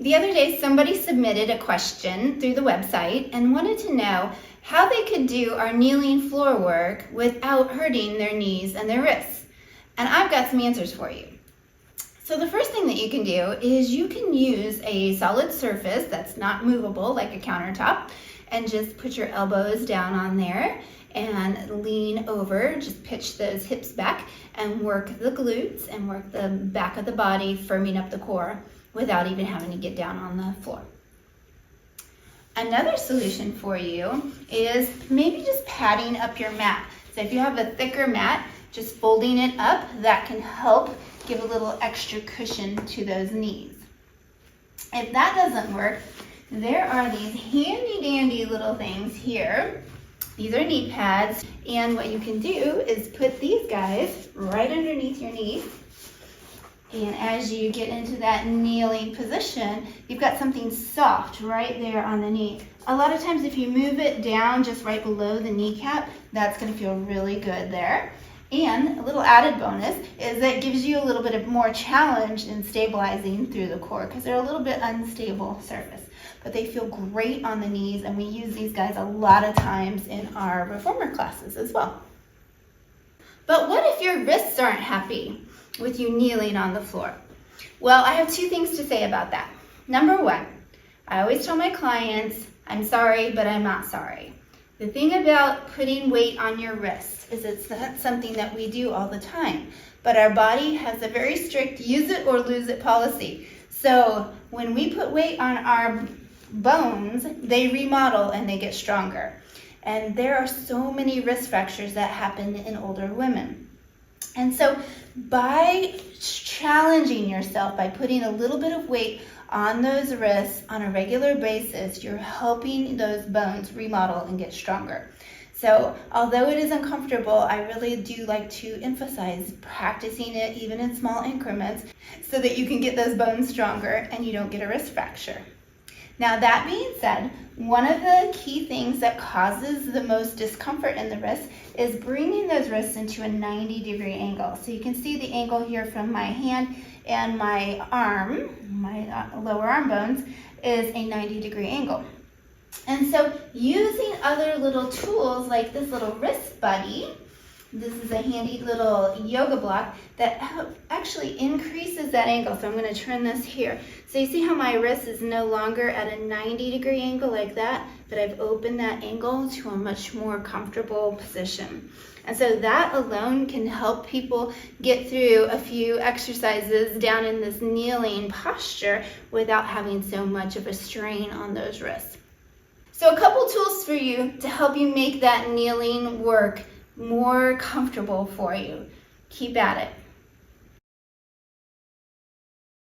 The other day, somebody submitted a question through the website and wanted to know how they could do our kneeling floor work without hurting their knees and their wrists. And I've got some answers for you. So the first thing that you can do is you can use a solid surface that's not movable like a countertop and just put your elbows down on there and lean over, just pitch those hips back and work the glutes and work the back of the body, firming up the core without even having to get down on the floor. Another solution for you is maybe just padding up your mat. So if you have a thicker mat, just folding it up, that can help give a little extra cushion to those knees. If that doesn't work, there are these handy dandy little things here. These are knee pads, and what you can do is put these guys right underneath your knees. And as you get into that kneeling position, you've got something soft right there on the knee. A lot of times if you move it down just right below the kneecap, that's going to feel really good there. And a little added bonus is that it gives you a little bit of more challenge in stabilizing through the core because they're a little bit unstable surface. But they feel great on the knees, and we use these guys a lot of times in our reformer classes as well. But what if your wrists aren't happy with you kneeling on the floor? Well, I have two things to say about that. Number one, I always tell my clients, I'm sorry, but I'm not sorry. The thing about putting weight on your wrists is it's not something that we do all the time, but our body has a very strict use it or lose it policy. So when we put weight on our bones, they remodel and they get stronger. And there are so many wrist fractures that happen in older women. And so by challenging yourself, by putting a little bit of weight on those wrists on a regular basis, you're helping those bones remodel and get stronger. So although it is uncomfortable, I really do like to emphasize practicing it even in small increments so that you can get those bones stronger and you don't get a wrist fracture. Now that being said, one of the key things that causes the most discomfort in the wrist is bringing those wrists into a 90-degree angle. So you can see the angle here from my hand and my arm, my lower arm bones, is a 90-degree angle. And so using other little tools like this little wrist buddy, this is a handy little yoga block that actually increases that angle. So I'm going to turn this here. So you see how my wrist is no longer at a 90-degree angle like that, but I've opened that angle to a much more comfortable position. And so that alone can help people get through a few exercises down in this kneeling posture without having so much of a strain on those wrists. So a couple tools for you to help you make that kneeling work more comfortable for you. Keep at it.